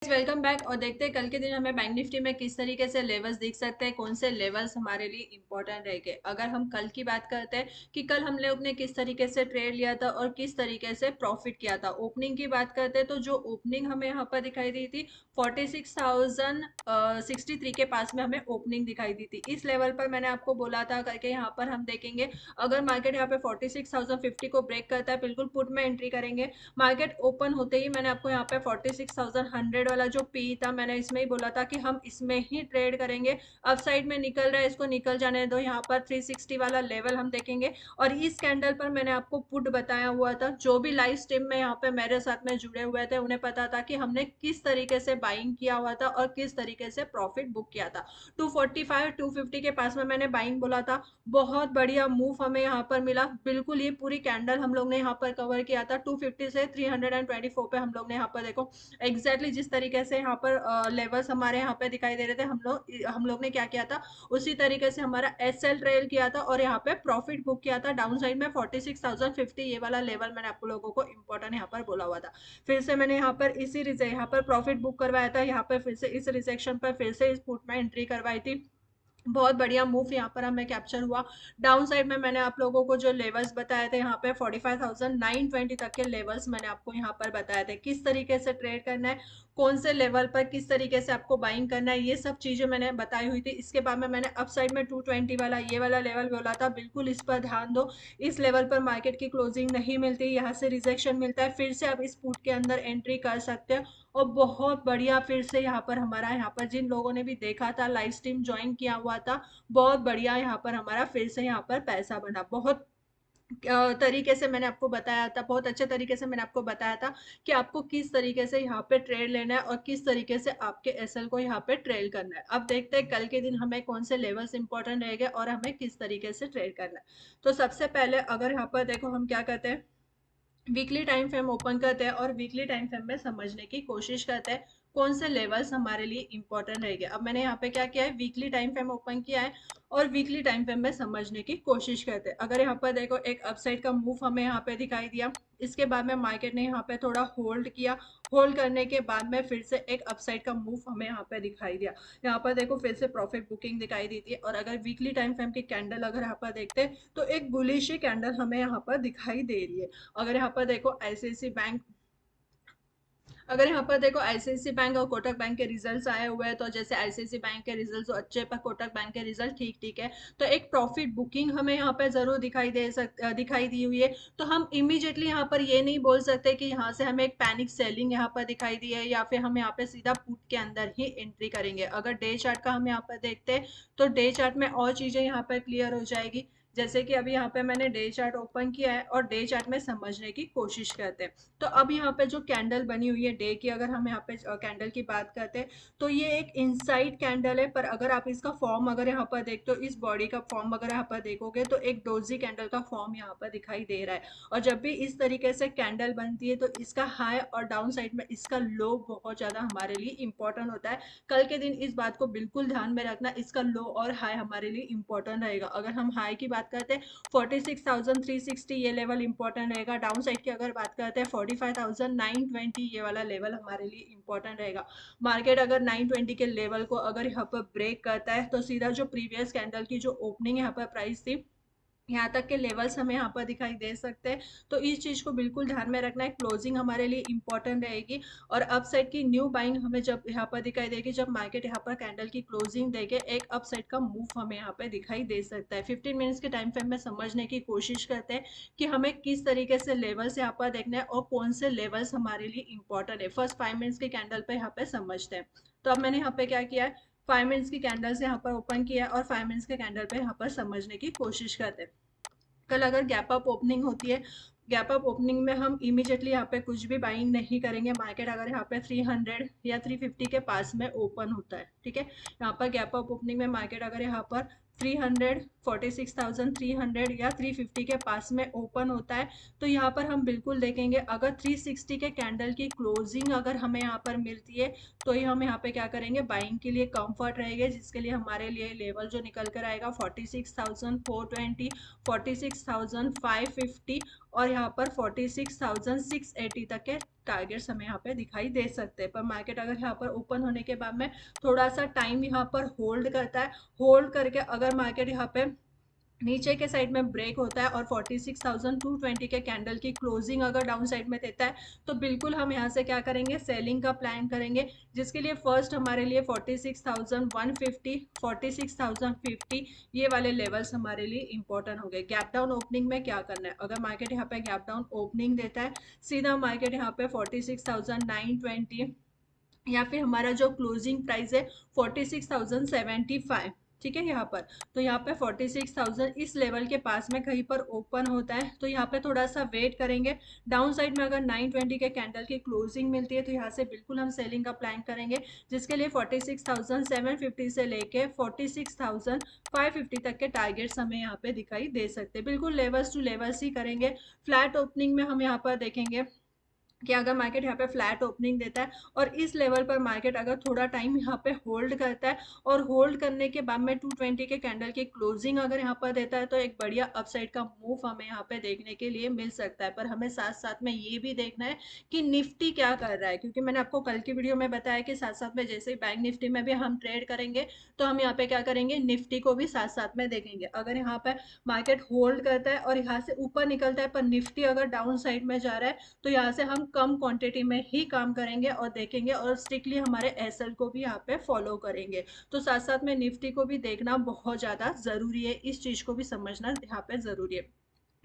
Welcome back. और देखते हैं कल के दिन हमें बैंक निफ्टी में किस तरीके से लेवल्स दिख सकते हैं, कौन से लेवल्स हमारे लिए इंपॉर्टेंट रहेंगे। अगर हम कल की बात करते हैं कि कल हम लोग ने किस तरीके से ट्रेड लिया था और किस तरीके से प्रॉफिट किया था। ओपनिंग की बात करते हैं तो जो ओपनिंग हमें यहाँ पर दिखाई दी थी 46,063 के पास में हमें ओपनिंग दिखाई दी थी। इस लेवल पर मैंने आपको बोला था करके यहाँ पर हम देखेंगे अगर मार्केट यहाँ पे 46,050 को ब्रेक करता है बिल्कुल पुट में एंट्री करेंगे। मार्केट ओपन होते ही मैंने आपको यहाँ पे 46,100 वाला जो पी था मैंने इसमें ही बोला था कि हम इसमें ही ट्रेड करेंगे। अप साइड में निकल रहा है, इसको निकल जाने दो। यहाँ पर 360 वाला लेवल हम देखेंगे और इस कैंडल पर मैंने आपको पुट बताया हुआ था। जो भी लाइव स्ट्रीम में यहाँ पे मेरे साथ में जुड़े हुए थे उन्हें पता था कि हमने किस तरीके से बाइंग किया हुआ था और किस तरीके से प्रॉफिट बुक किया था। 245 250 के पास में मैंने बाइंग बोला था। बहुत बढ़िया मूव हमें यहाँ पर मिला। बिल्कुल ये पूरी कैंडल हम लोग ने यहाँ पर कवर किया था। 250 से 324 पे हम लोग ने यहाँ पर देखो एग्जैक्टली जिस तरीके से यहाँ पर लेवल्स हमारे यहाँ पे दिखाई दे रहे थे हम लोग ने क्या किया था उसी तरीके से हमारा एसएल ट्रेल किया था और यहाँ पे प्रॉफिट बुक किया था। डाउन साइड में 46,050 ये वाला लेवल मैंने आपको लोगों को इंपॉर्टेंट यहाँ पर बोला हुआ था। फिर से मैंने यहाँ पर यहाँ पर प्रॉफिट बुक करवाया था। यहाँ पर फिर से इस रिजेक्शन पर फिर से इस पुट में एंट्री करवाई थी। बहुत बढ़िया मूव यहाँ पर हमें कैप्चर हुआ। डाउन साइड में मैंने आप लोगों को जो लेवल्स बताए थे यहाँ पे 45,920 तक के लेवल्स मैंने आपको यहाँ पर बताए थे किस तरीके से ट्रेड करना है, कौन से लेवल पर किस तरीके से आपको बाइंग करना है, ये सब चीजें मैंने बताई हुई थी। इसके बाद में मैंने अप साइड में 220 वाला ये वाला लेवल बोला था, बिल्कुल इस पर ध्यान दो। इस लेवल पर मार्केट की क्लोजिंग नहीं मिलती, यहाँ से रिजेक्शन मिलता है, फिर से आप इस पुट के अंदर एंट्री कर सकते हो। और बहुत बढ़िया फिर से यहाँ पर हमारा यहाँ पर जिन लोगों ने भी देखा था लाइव स्ट्रीम ज्वाइन किया हुआ था बहुत बढ़िया यहाँ पर हमारा फिर से यहाँ पर पैसा बना। बहुत तरीके से मैंने आपको बताया था, बहुत अच्छे तरीके से मैंने आपको बताया था कि आपको किस तरीके से यहाँ पे ट्रेड लेना है और किस तरीके से आपके एसएल को यहाँ पे ट्रेड करना है। अब देखते हैं कल के दिन हमें कौन से लेवल्स इंपॉर्टेंट रहेंगे और हमें किस तरीके से ट्रेड करना है। तो सबसे पहले अगर यहाँ पर देखो हम क्या करते हैं, वीकली टाइम फ्रेम ओपन करते हैं और वीकली टाइम फ्रेम में समझने की कोशिश करते हैं कौन से लेवल्स हमारे लिए इंपॉर्टेंट रहेंगे। अब मैंने यहाँ पे क्या किया है, वीकली टाइम फ्रेम ओपन किया है और वीकली टाइम फ्रेम में समझने की कोशिश करते हैं। अगर यहाँ पर देखो एक अपसाइड का मूव हमें यहाँ पे दिखाई दिया, इसके बाद में मार्केट ने यहाँ पे थोड़ा होल्ड किया। होल्ड करने के बाद में फिर से एक अपसाइड का मूव हमें यहाँ पे दिखाई दिया। यहाँ पर देखो फिर से प्रॉफिट बुकिंग दिखाई दी थी। और अगर वीकली टाइम फ्रेम की कैंडल अगर यहाँ पर देखते हैं तो एक बुलिश कैंडल हमें यहाँ पर दिखाई दे रही है। अगर यहाँ पर देखो आईसीआईसी बैंक, अगर यहाँ पर देखो आईसीआईसी बैंक और कोटक बैंक के रिजल्ट्स आए हुए हैं तो जैसे आईसीआईसी बैंक के रिजल्ट्स अच्छे पर कोटक बैंक के रिजल्ट ठीक ठीक है, तो एक प्रॉफिट बुकिंग हमें यहाँ पे जरूर दिखाई दी हुई है। तो हम इमीडिएटली यहाँ पर ये नहीं बोल सकते कि यहाँ से हमें एक पैनिक सेलिंग यहाँ पर दिखाई दी है या फिर हम यहाँ पे सीधा पुट के अंदर ही एंट्री करेंगे। अगर डे चार्ट का हम यहाँ पर देखते हैं तो डे चार्ट में और चीजें यहाँ पर क्लियर हो जाएगी। जैसे कि अभी यहाँ पे मैंने डे चार्ट ओपन किया है और डे चार्ट में समझने की कोशिश करते हैं। तो अब यहाँ पे जो कैंडल बनी हुई है डे की, अगर हम यहाँ पे कैंडल की बात करते हैं तो ये एक इनसाइड कैंडल है। पर अगर आप इसका फॉर्म अगर यहाँ पर देखते हो, इस बॉडी का फॉर्म अगर यहाँ पर देखोगे तो एक डोजी कैंडल का फॉर्म यहाँ पर दिखाई दे रहा है। और जब भी इस तरीके से कैंडल बनती है तो इसका हाई और डाउन साइड में इसका लो बहुत ज्यादा हमारे लिए इंपॉर्टेंट होता है। कल के दिन इस बात को बिल्कुल ध्यान में रखना, इसका लो और हाई हमारे लिए इंपॉर्टेंट रहेगा। अगर हम हाई की बात करते हैं 46,360 ये लेवल इंपॉर्टेंट रहेगा। डाउन साइड की अगर बात करते हैं 45,920 ये वाला लेवल हमारे लिए इंपॉर्टेंट रहेगा। मार्केट अगर 920 के लेवल को अगर यहाँ पर ब्रेक करता है तो सीधा जो प्रीवियस कैंडल की जो ओपनिंग यहाँ पर प्राइस थी यहाँ तक के लेवल्स हमें यहाँ पर दिखाई दे सकते हैं। तो इस चीज को बिल्कुल ध्यान में रखना है, क्लोजिंग हमारे लिए इंपॉर्टेंट रहेगी। और अपसाइड की न्यू बाइंग हमें जब यहाँ पर दिखाई देगी, जब मार्केट यहाँ पर कैंडल की क्लोजिंग देके एक अपसाइड का मूव हमें यहाँ पे दिखाई दे सकता है। 15 मिनट्स के टाइम फ्रेम में समझने की कोशिश करते हैं कि हमें किस तरीके से लेवल्स यहाँ पर देखना है और कौन से लेवल्स हमारे लिए इंपॉर्टेंट है। फर्स्ट 5 मिनट्स के कैंडल पे यहाँ पे समझते हैं। तो अब मैंने यहाँ पे क्या किया है, 5 मिनट्स की कैंडल से यहाँ पर ओपन किया है और 5 मिनट्स के कैंडल पे यहाँ पर समझने की कोशिश करते हैं। कल अगर गैप अप ओपनिंग होती है, गैप अप ओपनिंग में हम इमीडिएटली यहाँ पे कुछ भी बाइंग नहीं करेंगे। मार्केट अगर यहाँ पे 300 या 350 के पास में ओपन होता है, ठीक है, यहाँ पर गैप अप ओपनिंग में मार्केट अगर यहाँ पर 300 46,300 या 350 के पास में ओपन होता है तो यहाँ पर हम बिल्कुल देखेंगे। अगर 360 के कैंडल की क्लोजिंग अगर हमें यहाँ पर मिलती है तो ही हम यहाँ पे क्या करेंगे, बाइंग के लिए कंफर्ट रहेंगे, जिसके लिए हमारे लिए लेवल जो निकल कर आएगा 46,420, 46,550 और यहाँ पर 46,680 तक के टारगेट्स हमें यहाँ पे दिखाई दे सकते हैं। पर मार्केट अगर यहाँ पर ओपन होने के बाद में थोड़ा सा टाइम यहाँ पर होल्ड करता है, होल्ड करके अगर मार्केट यहाँ पे नीचे के साइड में ब्रेक होता है और 46,220 के कैंडल की क्लोजिंग अगर डाउन साइड में देता है, तो बिल्कुल हम यहाँ से क्या करेंगे, सेलिंग का प्लान करेंगे, जिसके लिए फर्स्ट हमारे लिए 46,150, 46,050 ये वाले लेवल्स हमारे लिए इंपॉर्टेंट हो गए। गैप डाउन ओपनिंग में क्या करना है, अगर मार्केट यहाँ पे गैप डाउन ओपनिंग देता है, सीधा मार्केट यहाँ पे 46,920 या फिर हमारा जो क्लोजिंग प्राइस है 46,075, ठीक है यहाँ पर। तो यहाँ पे 46,000 इस लेवल के पास में कहीं पर ओपन होता है, तो यहाँ पे थोड़ा सा वेट करेंगे। डाउन साइड में अगर 920 के कैंडल की क्लोजिंग मिलती है, तो यहाँ से बिल्कुल हम सेलिंग का प्लान करेंगे, जिसके लिए 46,750 से लेके 46,550 तक के टारगेट्स हमें यहाँ पे दिखाई दे सकते हैं। बिल्कुल लेवल्स टू लेवल्स ही करेंगे। फ्लैट ओपनिंग में हम यहाँ पर देखेंगे कि अगर मार्केट यहाँ पे फ्लैट ओपनिंग देता है और इस लेवल पर मार्केट अगर थोड़ा टाइम यहाँ पे होल्ड करता है, और होल्ड करने के बाद में 220 के कैंडल की क्लोजिंग अगर यहाँ पर देता है, तो एक बढ़िया अपसाइड का मूव हमें यहाँ पे देखने के लिए मिल सकता है। पर हमें साथ साथ में ये भी देखना है कि निफ्टी क्या कर रहा है, क्योंकि मैंने आपको कल की वीडियो में बताया कि साथ साथ में जैसे बैंक निफ्टी में भी हम ट्रेड करेंगे, तो हम यहाँ पे क्या करेंगे, निफ्टी को भी साथ साथ में देखेंगे। अगर यहाँ पे मार्केट होल्ड करता है और यहाँ से ऊपर निकलता है, पर निफ्टी अगर डाउन साइड में जा रहा है, तो यहाँ से हम कम क्वांटिटी में ही काम करेंगे और देखेंगे, और स्ट्रिक्टली हमारे एसएल को भी यहाँ पे फॉलो करेंगे। तो साथ साथ में निफ्टी को भी देखना बहुत ज़्यादा ज़रूरी है, इस चीज़ को भी समझना यहाँ पे ज़रूरी है।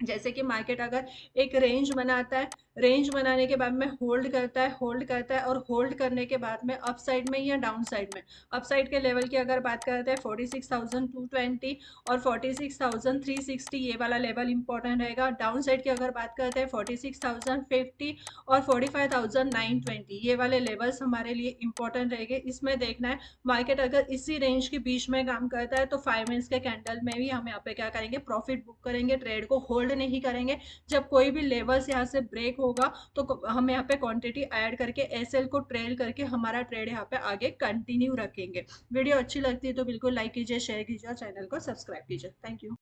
जैसे कि मार्केट अगर एक रेंज बनाता है, रेंज बनाने के बाद में होल्ड करता है, होल्ड करता है, और होल्ड करने के बाद में अप साइड में या डाउन साइड में, अप साइड के लेवल की अगर बात करते हैं 46,220 और 46,360 ये वाला लेवल इंपॉर्टेंट रहेगा। डाउन साइड की अगर बात करते हैं 46,050 और 45,920 ये वाले लेवल्स हमारे लिए इंपॉर्टेंट रहेंगे। इसमें देखना है मार्केट अगर इसी रेंज के बीच में काम करता है, तो 5 मिनट्स के कैंडल में भी हम यहाँ पे क्या करेंगे, प्रॉफिट बुक करेंगे, ट्रेड को होल्ड नहीं करेंगे। जब कोई भी लेवल्स यहाँ से ब्रेक होगा, तो हम यहाँ पे क्वांटिटी ऐड करके एसएल को ट्रेल करके हमारा ट्रेड यहाँ पे आगे कंटिन्यू रखेंगे। वीडियो अच्छी लगती है तो बिल्कुल लाइक कीजिए, शेयर कीजिए और चैनल को सब्सक्राइब कीजिए। Thank you.